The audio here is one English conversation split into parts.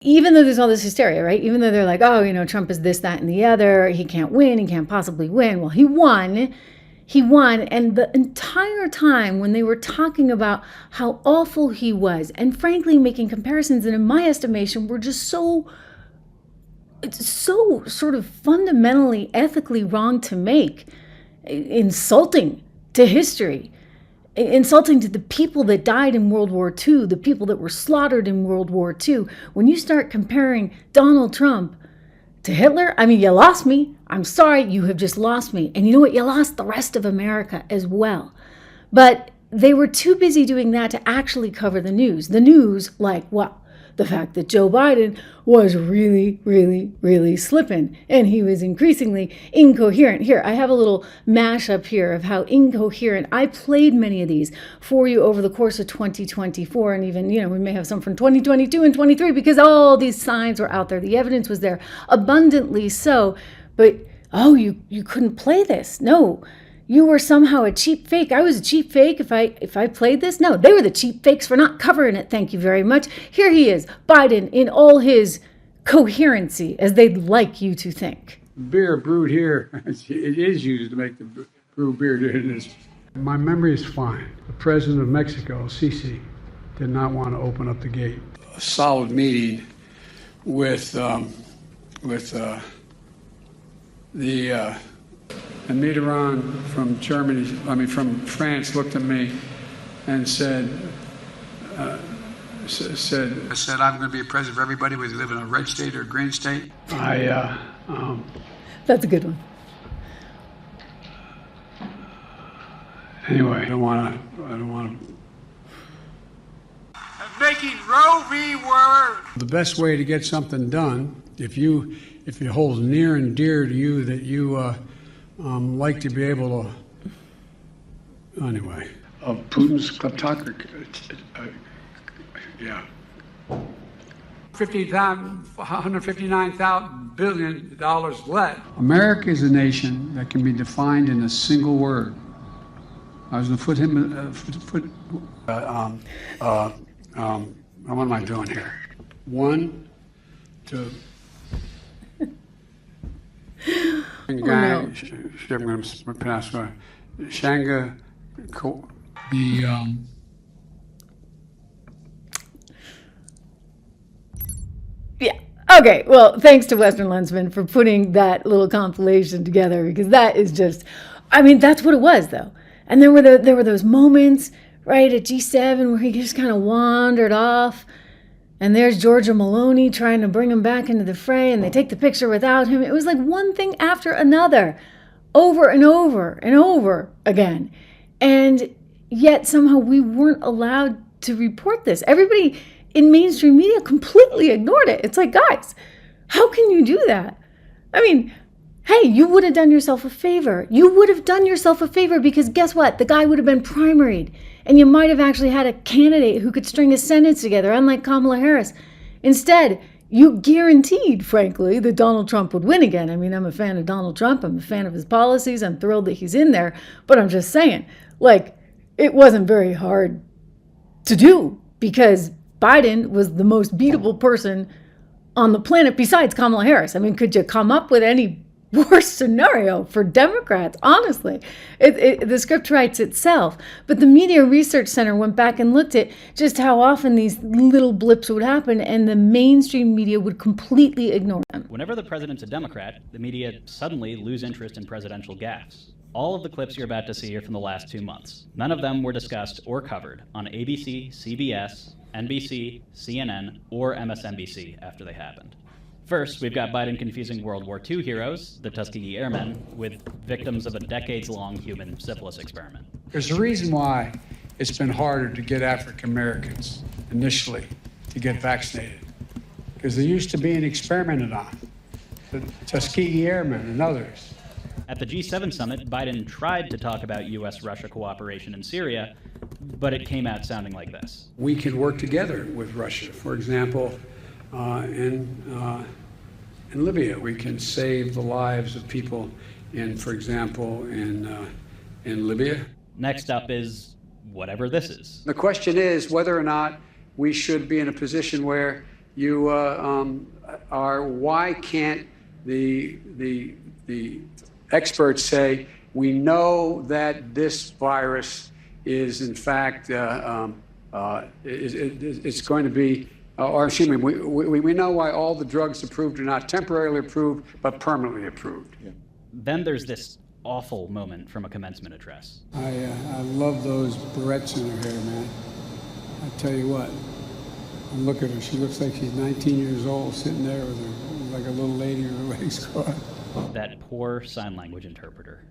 even though there's all this hysteria, right? Even though they're like, oh, you know, Trump is this, that, and the other. He can't win. He can't possibly win. Well, he won. He won. And the entire time when they were talking about how awful he was, and frankly, making comparisons that in my estimation were just so sort of fundamentally ethically wrong to make, insulting to history, insulting to the people that died in World War II, the people that were slaughtered in World War II. When you start comparing Donald Trump to Hitler, I mean, you lost me. I'm sorry, you have just lost me. And you know what? You lost the rest of America as well. But they were too busy doing that to actually cover the news. The news, like, well, the fact that Joe Biden was really, really, really slipping, and he was increasingly incoherent. Here, I have a little mashup here of how incoherent. I played many of these for you over the course of 2024, and even, you know, we may have some from 2022 and 23 because all these signs were out there. The evidence was there, abundantly so. But, oh, you couldn't play this. No. You were somehow a cheap fake. I was a cheap fake if I played this? No, they were the cheap fakes for not covering it. Thank you very much. Here he is, Biden, in all his coherency, as they'd like you to think. Beer brewed here, it is used to make the brew beer. My memory is fine. The president of Mexico, Sisi, did not want to open up the gate. A solid meeting with and Mitterrand from from France looked at me and said, I'm going to be a president for everybody, whether you live in a red state or a green state. That's a good one. Anyway, I don't want to. Making Roe v. Wade. The best way to get something done, if it holds near and dear to you that you like to be able to, anyway, of Putin's kleptocracy, yeah. $159 billion left. America is a nation that can be defined in a single word. I was going to what am I doing here? One, two. Guy, I'm going to pass by. Shanga, Yeah. Okay. Well, thanks to Western Lensman for putting that little compilation together, because that is just, I mean, that's what it was, though. And there were those moments, right, at G7 where he just kind of wandered off. And there's Georgia Maloney trying to bring him back into the fray, and they take the picture without him. It was like one thing after another, over and over and over again. And yet somehow we weren't allowed to report this. Everybody in mainstream media completely ignored it. It's like, guys, how can you do that? I mean, hey, you would have done yourself a favor. You would have done yourself a favor because guess what? The guy would have been primaried. And you might have actually had a candidate who could string a sentence together, unlike Kamala Harris. Instead, you guaranteed, frankly, that Donald Trump would win again. I mean, I'm a fan of Donald Trump. I'm a fan of his policies. I'm thrilled that he's in there. But I'm just saying, like, it wasn't very hard to do because Biden was the most beatable person on the planet besides Kamala Harris. I mean, could you come up with any worst scenario for Democrats? Honestly, the script writes itself. But the Media Research Center went back and looked at just how often these little blips would happen, and the mainstream media would completely ignore them. Whenever the president's a Democrat, the media suddenly lose interest in presidential gaffes. All of the clips you're about to see are from the last 2 months. None of them were discussed or covered on ABC, CBS, NBC, CNN, or MSNBC after they happened. First, we've got Biden confusing World War II heroes, the Tuskegee Airmen, with victims of a decades-long human syphilis experiment. There's a reason why it's been harder to get African Americans initially to get vaccinated, because they used to being experimented on, the Tuskegee Airmen and others. At the G7 summit, Biden tried to talk about U.S.-Russia cooperation in Syria, but it came out sounding like this. We can work together with Russia. For example, in Libya, we can save the lives of people for example, in Libya. Next up is whatever this is. The question is whether or not we should be in a position where you are, why can't the experts say, we know that this virus is in fact, it's going to be, or excuse me, we know why all the drugs approved are not temporarily approved, but permanently approved. Yeah. Then there's this awful moment from a commencement address. I love those barrettes in her hair, man. I tell you what, look at her. She looks like she's 19 years old, sitting there with her, like a little lady with her legs crossed. That poor sign language interpreter.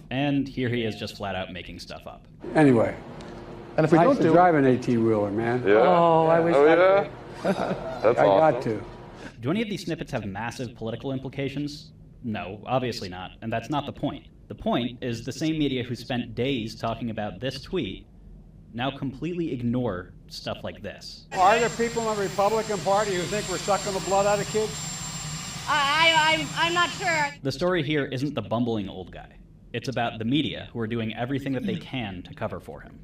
And here he is just flat out making stuff up. Anyway, and if we don't drive an 18-wheeler, man. Yeah. Oh, I wish I could. That's I awesome. Got to. Do any of these snippets have massive political implications? No, obviously not, and that's not the point. The point is the same media who spent days talking about this tweet now completely ignore stuff like this. Are there people in the Republican Party who think we're sucking the blood out of kids? I'm not sure. The story here isn't the bumbling old guy. It's about the media who are doing everything that they can to cover for him.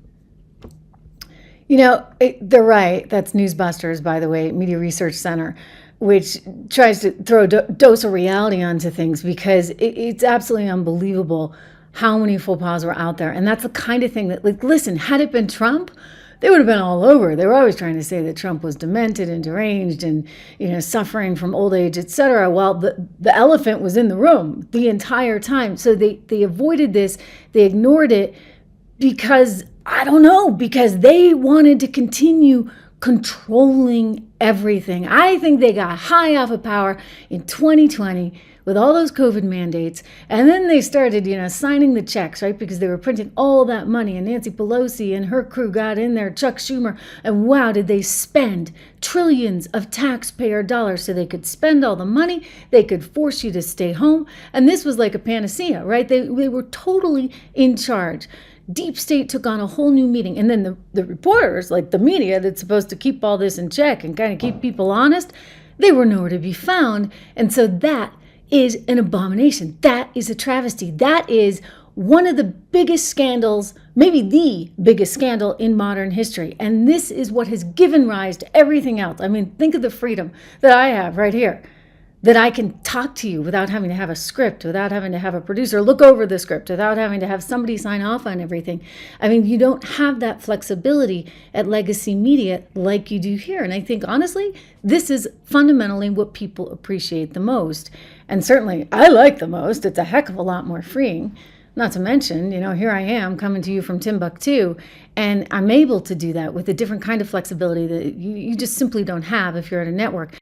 You know, they're right. That's Newsbusters, by the way, Media Research Center, which tries to throw a dose of reality onto things, because it's absolutely unbelievable how many faux pas were out there. And that's the kind of thing that, like, listen, had it been Trump, they would have been all over. They were always trying to say that Trump was demented and deranged and, you know, suffering from old age, et cetera. Well, the elephant was in the room the entire time. So they avoided this. They ignored it because, I don't know, because they wanted to continue controlling everything. I think they got high off of power in 2020 with all those COVID mandates. And then they started, you know, signing the checks, right? Because they were printing all that money, and Nancy Pelosi and her crew got in there, Chuck Schumer, and wow, did they spend trillions of taxpayer dollars so they could spend all the money, they could force you to stay home. And this was like a panacea, right? They were totally in charge. Deep state took on a whole new meaning. And then the reporters, like the media that's supposed to keep all this in check and kind of keep people honest, they were nowhere to be found. And so that is an abomination. That is a travesty. That is one of the biggest scandals, maybe the biggest scandal in modern history. And this is what has given rise to everything else. I mean, think of the freedom that I have right here, that I can talk to you without having to have a script, without having to have a producer look over the script, without having to have somebody sign off on everything. I mean, you don't have that flexibility at legacy media like you do here. And I think, honestly, this is fundamentally what people appreciate the most. And certainly I like the most. It's a heck of a lot more freeing. Not to mention, you know, here I am coming to you from Timbuktu, and I'm able to do that with a different kind of flexibility that you just simply don't have if you're at a network.